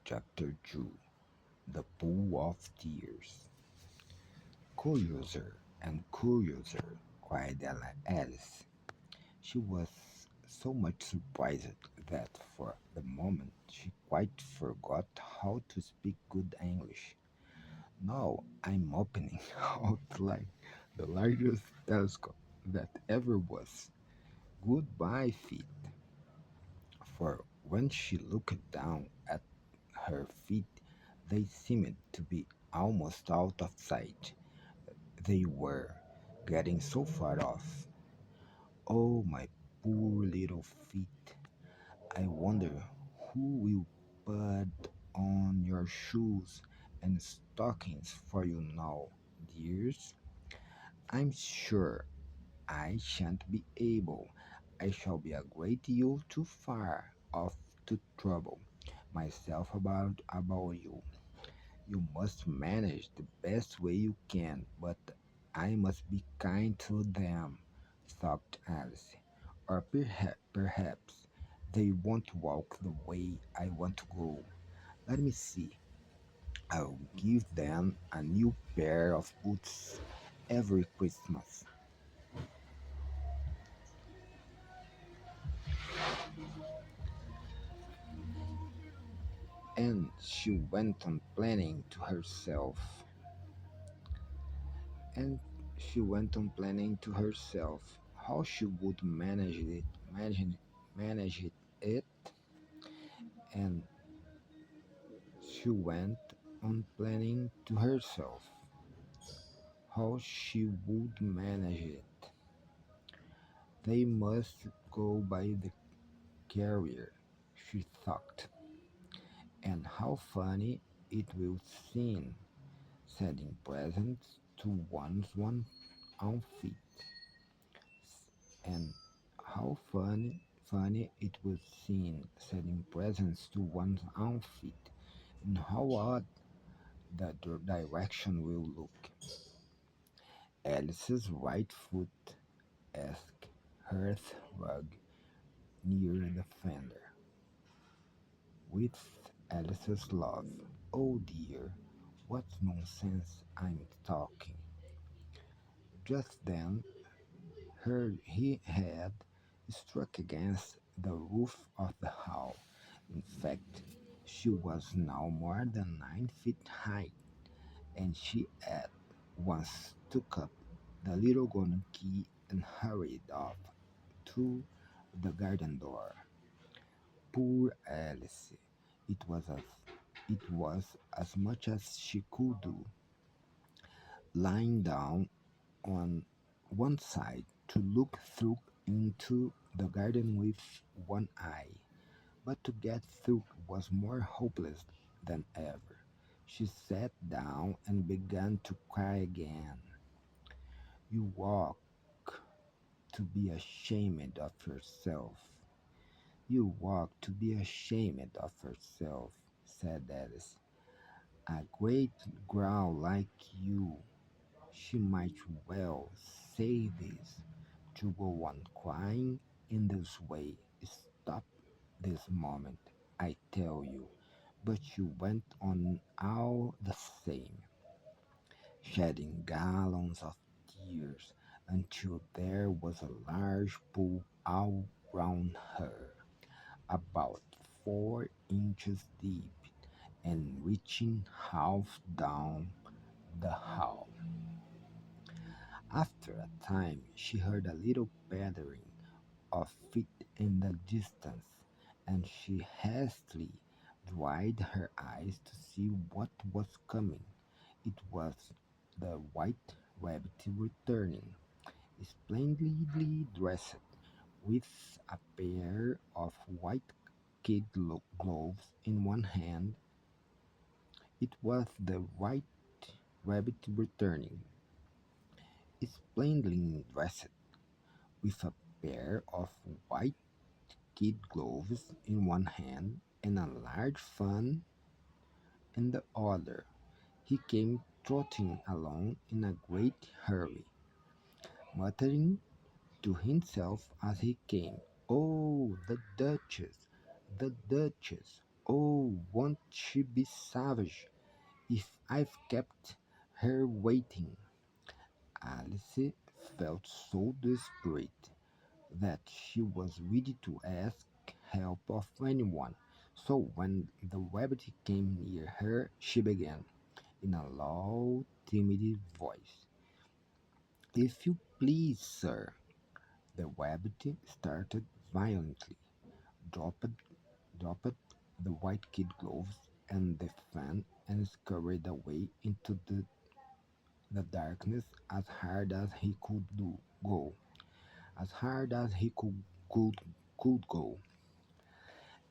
Chapter 2. The Pool of Tears. Curiouser and curiouser, cried Alice. She was so much surprised that for the moment she quite forgot how to speak good English. Now I'm opening out like the largest telescope that ever was. Goodbye, feet. For when she looked down at her feet, they seemed to be almost out of sight. They were getting so far off. Oh, my poor little feet. I wonder who will put on your shoes and stockings for you now, dears. I'm sure I shan't be able. I shall be a great deal too far off to trouble myself about you. You must manage the best way you can, but I must be kind to them, thought Alice. Or perhaps they won't walk the way I want to go. Let me see. I'll give them a new pair of boots every Christmas. And and she went on planning to herself how she would manage it, and she went on planning to herself how she would manage it. They must go by the carrier, she thought, and how funny it will seem sending presents to one's own feet, and how funny it will seem sending presents to one's own feet, and how odd the direction will look. Alice's right foot asked hearth rug near the fender. With Alice's love. Oh dear, what nonsense I'm talking. Just then her he had struck against the roof of the hall. In fact, she was now more than 9 feet high, and she at once took up the little golden key and hurried off through the garden door. Poor Alice! It was as it was as much as she could do, lying down on one side to look through into the garden with one eye. But to get through was more hopeless than ever. She sat down and began to cry again. You walk to be ashamed of yourself. You walk to be ashamed of yourself, said Alice. A great growl like you. She might well say this. To go on crying in this way. Stop this moment, I tell you. But you went on all the same, shedding gallons of tears until there was a large pool all round her, about 4 inches deep and reaching half down the hall. After a time she heard a little pattering of feet in the distance, and she hastily dried her eyes to see what was coming. It was the white rabbit returning, splendidly dressed, with a pair of white kid gloves in one hand. It was the white rabbit returning, splendidly dressed, with a pair of white kid gloves in one hand and a large fan in the other. He came trotting along in a great hurry, muttering to himself as he came, "Oh, the Duchess! The Duchess! Oh, won't she be savage if I've kept her waiting? Alice felt so desperate that she was ready to ask help of anyone. So when the rabbit came near her, she began, in a low, timid voice, "If you please, sir." The rabbit started violently, dropped, dropped the white kid gloves and the fan, and scurried away into the darkness as hard as he go, as hard as he could go.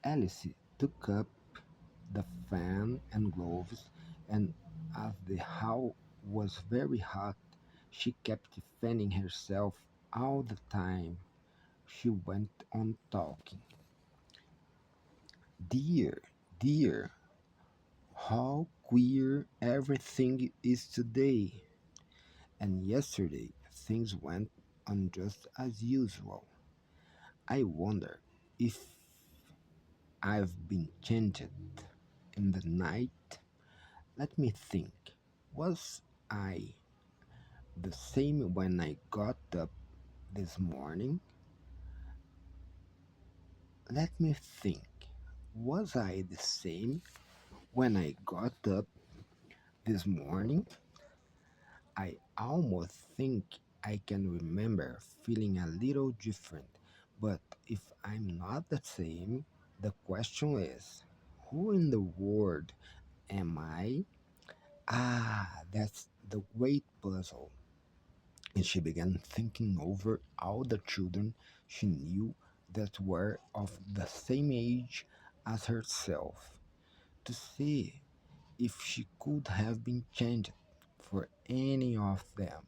Alice took up the fan and gloves, and as the house was very hot, she kept fanning herself all the time. She went on talking. "Dear, dear, how queer everything is today! And yesterday things went on just as usual. I wonder if I've been changed in the night. Let me think. Was I the same when I got up this morning? Let me think. Was I the same when I got up this morning? I almost think I can remember feeling a little different, but if I'm not the same, the question is, who in the world am I? Ah, that's the great puzzle. And she began thinking over all the children she knew that were of the same age as herself, to see if she could have been changed for any of them.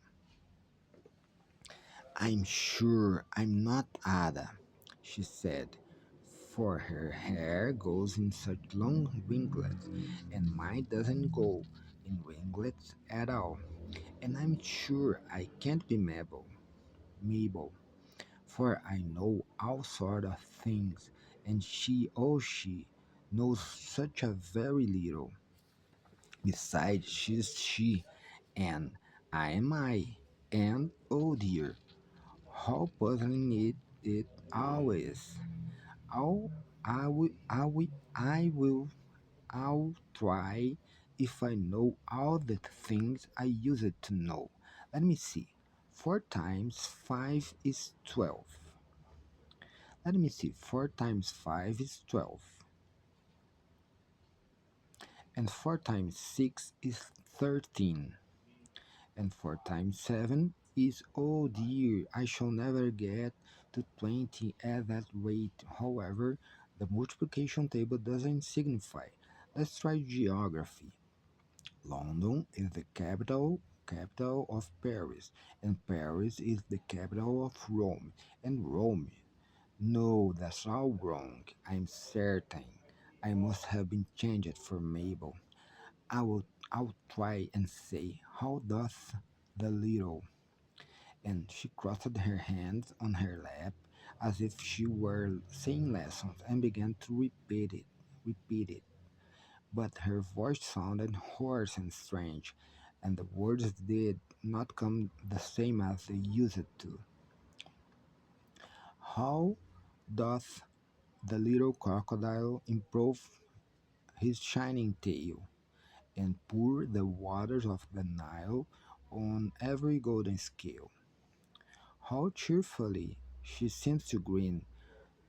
"I'm sure I'm not Ada," she said, "for her hair goes in such long ringlets, and mine doesn't go in ringlets at all. And I'm sure I can't be Mabel, for I know all sort of things, and she knows such a very little. Besides, she's she, and I am I, and oh dear, how puzzling it all is. I'll, I'll try if I know all the things I used to know. Let me see. 4 times 5 is 12. Let me see. 4 times 5 is 12. And 4 times 6 is 13. And 4 times 7 is, oh dear, I shall never get to 20 at that rate. However, the multiplication table doesn't signify. Let's try geography. London is the capital of Paris, and Paris is the capital of Rome, and Rome. No, that's all wrong. I'm certain. I must have been changed for Mabel. I'll try and say, how doth the little, and she crossed her hands on her lap as if she were saying lessons and began to repeat it. But her voice sounded hoarse and strange, and the words did not come the same as they used to. How doth the little crocodile improve his shining tail, and pour the waters of the Nile on every golden scale? How cheerfully she seems to grin,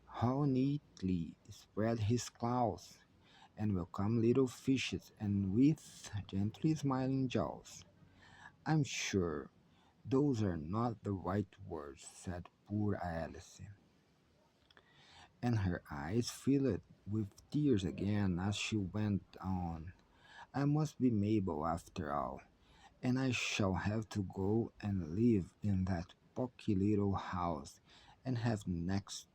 how neatly spread his claws, and welcome little fishes, and with gently smiling jaws. "I'm sure those are not the right words," said poor Alice, and her eyes filled with tears again as she went on. "I must be Mabel after all, and I shall have to go and live in that poky little house, and have next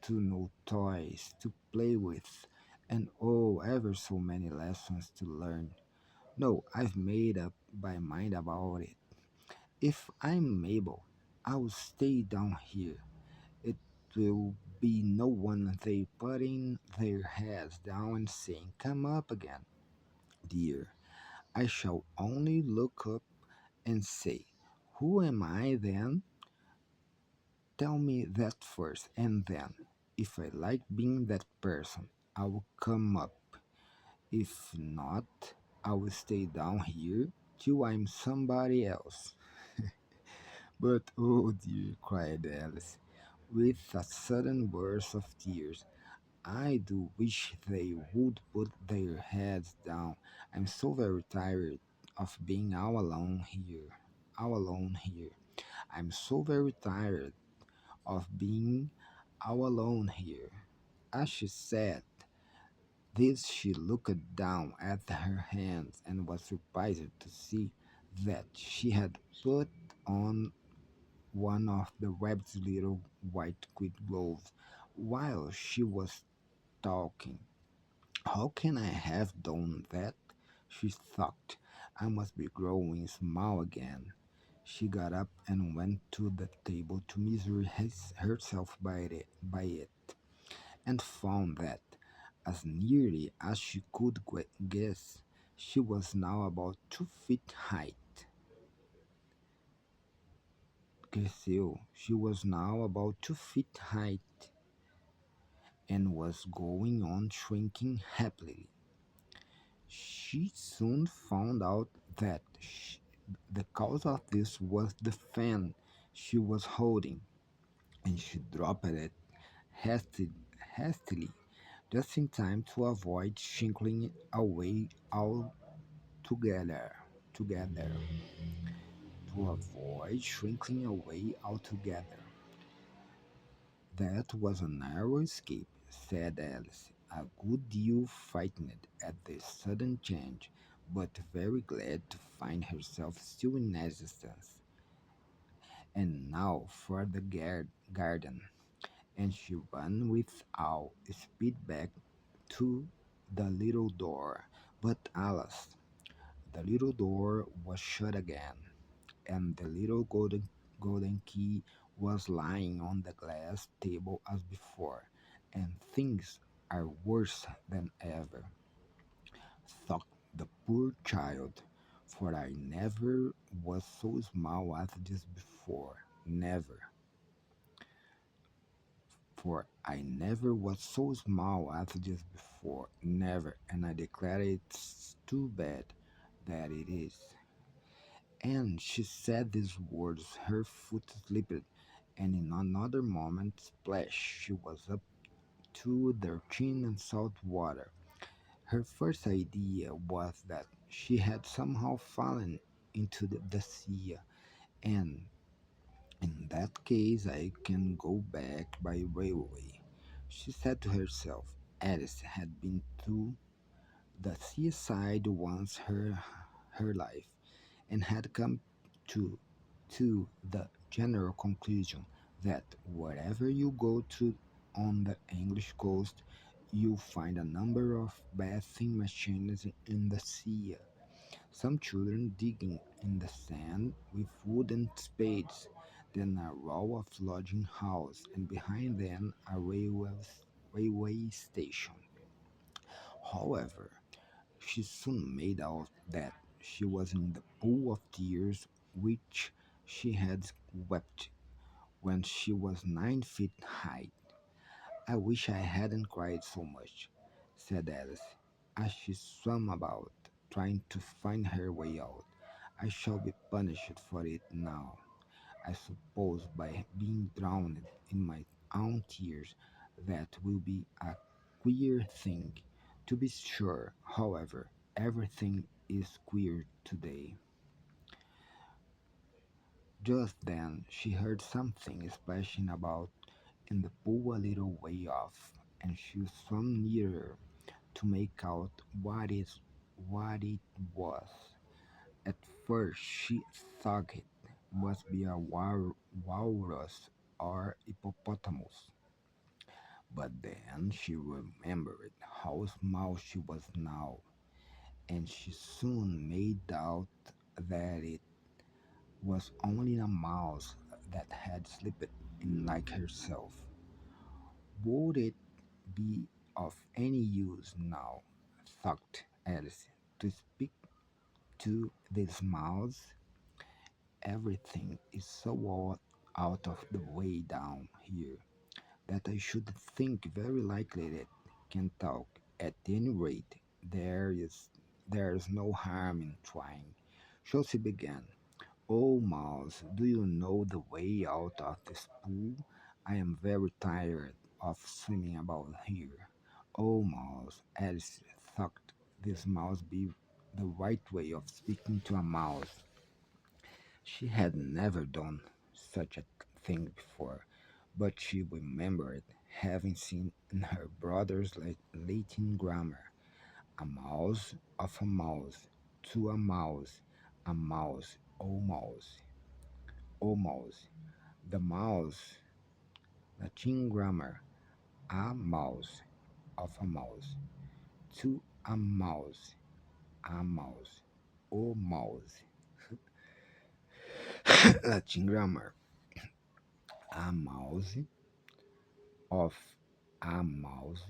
to no toys to play with, and oh, ever so many lessons to learn. No, I've made up my mind about it. If I'm Mabel, I'll stay down here. It will be no one, they putting their heads down and saying, "Come up again, dear." I shall only look up and say, "Who am I then?" Tell me that first, and then, if I like being that person, I will come up. If not, I will stay down here till I'm somebody else. But oh dear, cried Alice, with a sudden burst of tears. I do wish they would put their heads down. I'm so very tired of being all alone here. All alone here. I'm so very tired of being all alone here. As she said this, she looked down at her hands and was surprised to see that she had put on one of the rabbit's little white kid gloves while she was talking. How can I have done that? She thought. I must be growing small again. She got up and went to the table to measure herself by it, and found that, as nearly as she could guess, she was now about 2 feet high. Cresceu. She was now about 2 feet high and was going on shrinking happily. She soon found out that the cause of this was the fan she was holding, and she dropped it hastily, just in time to avoid shrinking away altogether. Together, to avoid shrinking away altogether. That was a narrow escape, said Alice, a good deal frightened at this sudden change, but very glad to find herself still in existence. And now for the garden, and she ran with all speed back to the little door. But alas, the little door was shut again, and the little golden key was lying on the glass table as before, and things are worse than ever, thought the poor child, for I never was so small as this before, never. For I never was so small as this before, never, and I declare it's too bad that it is. And she said these words, her foot slipped, and in another moment, splash, she was up to their chin in salt water. Her first idea was that she had somehow fallen into the sea, and in that case I can go back by railway. She said to herself. Alice had been to the seaside once her life, and had come to the general conclusion that wherever you go to on the English coast, you'll find a number of bathing machines in the sea, some children digging in the sand with wooden spades, then a row of lodging houses, and behind them a railway station. However, she soon made out that she was in the pool of tears which she had wept when she was 9 feet high. I wish I hadn't cried so much, said Alice, as she swam about, trying to find her way out. I shall be punished for it now, I suppose, by being drowned in my own tears. That will be a queer thing. To be sure, however, everything is queer today. Just then she heard something splashing about in the pool a little way off, and she swam nearer to make out what it was. At first she thought it must be a walrus or hippopotamus, but then she remembered how small she was now, and she soon made out that it was only a mouse that had slipped in like herself. Would it be of any use now, thought Alice, to speak to this mouse? Everything is so out of the way down here that I should think very likely that it can talk. At any rate, there's no harm in trying. So she began. Oh, mouse, do you know the way out of this pool? I am very tired of swimming about here. Oh, mouse, Alice thought this must be the right way of speaking to a mouse. She had never done such a thing before, but she remembered having seen in her brother's Latin grammar a mouse of a mouse, to a mouse, oh mouse, oh mouse. The mouse, Latin grammar, a mouse of a mouse, to a mouse, oh mouse. Latin grammar, a mouse of a mouse,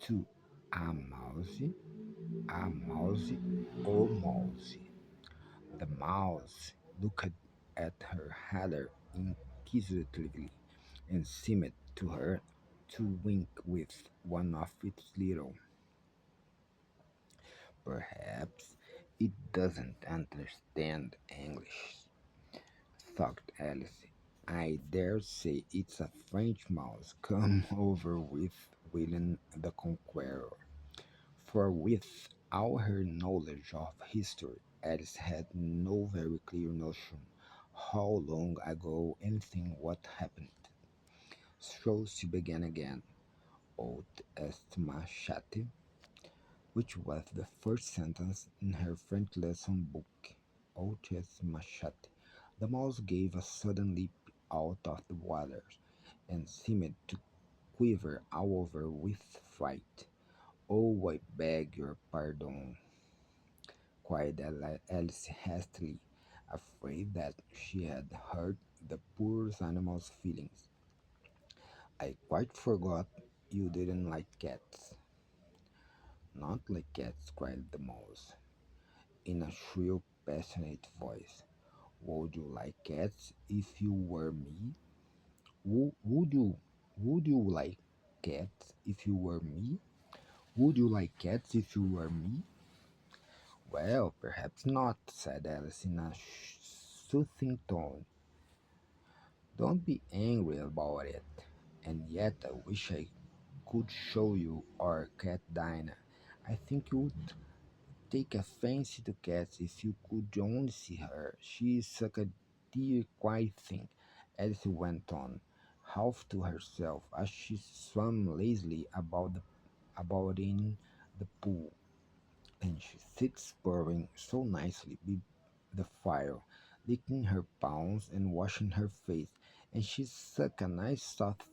to a mouse, oh mouse. The mouse looked at her rather inquisitively and seemed to her to wink with one of its little. Perhaps it doesn't understand English, thought Alice. I dare say it's a French mouse come over with William the Conqueror. For with all her knowledge of history, Alice had no very clear notion how long ago anything what happened. So she began again. Old est ma chatte, which was the first sentence in her French lesson book. Old est ma chatte. The mouse gave a sudden leap out of the water and seemed to quiver all over with fright. Oh, I beg your pardon, cried Alice hastily, afraid that she had hurt the poor animal's feelings. I quite forgot you didn't like cats. Not like cats, cried the mouse, in a shrill, passionate voice. Would you like cats if you were me? Would you? Would you like cats if you were me? Would you like cats if you were me? Well, perhaps not, said Alice in a soothing tone. Don't be angry about it. And yet I wish I could show you our cat Dinah. I think you would take a fancy to cats if you could only see her. She is such a dear, quiet thing, Alice went on, half to herself, as she swam lazily about in the pool. And she sits purring so nicely by the fire, licking her paws and washing her face, and she's such a nice soft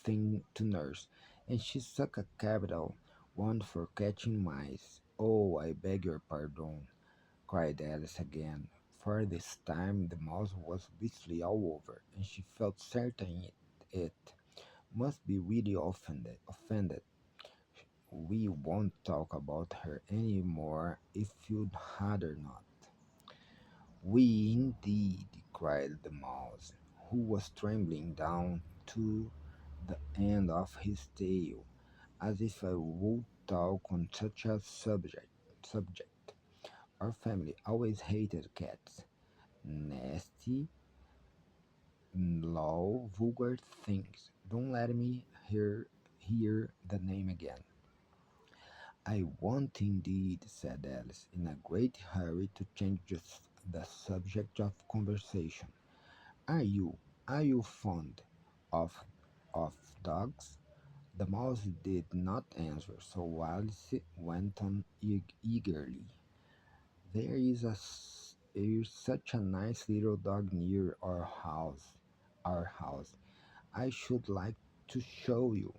thing to nurse, and she's such a capital one for catching mice. Oh, I beg your pardon, cried Alice again, for this time the mouse was visibly all over, and she felt certain it must be really offended. We won't talk about her any more if you'd rather not. We indeed, cried the mouse, who was trembling down to the end of his tail, as if I would talk on such a subject. Our family always hated cats. Nasty, low, vulgar things. Don't let me hear the name again. I won't indeed, said Alice, in a great hurry to change the subject of conversation. Are you are you fond of of dogs? The mouse did not answer, so Alice went on eagerly. There is such a nice little dog near our house. Our house. I should like to show you.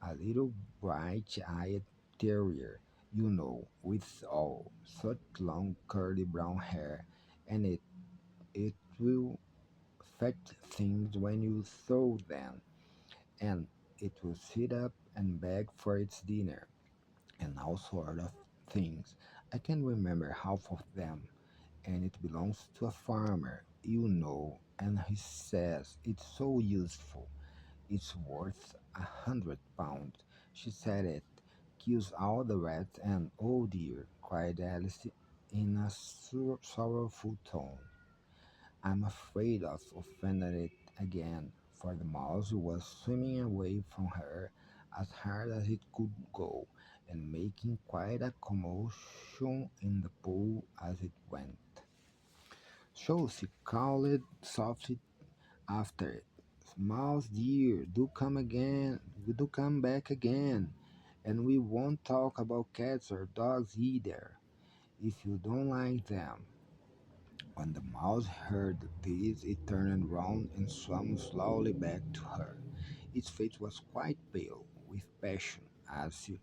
A little bright-eyed terrier, you know, with all such long curly brown hair, and it will fetch things when you throw them. and it will sit up and beg for its dinner and all sort of things. I can remember half of them, and it belongs to a farmer, and he says it's so useful. It's worth £100. She said it kills all the rats, and oh dear, cried Alice in a sorrowful tone. I'm afraid of offending it again, for the mouse was swimming away from her as hard as it could go, and making quite a commotion in the pool as it went. So she called softly after it, Mouse dear, do come back again, and we won't talk about cats or dogs either, if you don't like them. When the mouse heard this, it turned round and swam slowly back to her. Its face was quite pale with passion, as she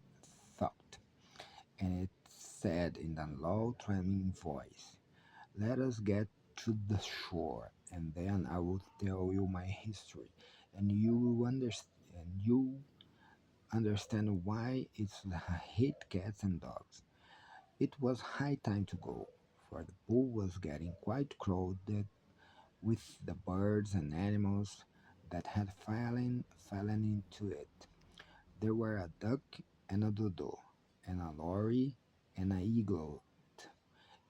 thought, and it said in a low, trembling voice, Let us get to the shore, and then I will tell you my history, and you understand why I hate cats and dogs. It was high time to go, for the pool was getting quite crowded with the birds and animals that had fallen into it. There were a duck and a dodo, and a lorry and a eagle,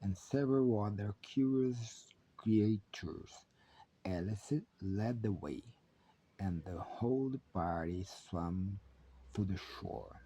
and several other curious creatures. Alice led the way, and the whole party swam to the shore.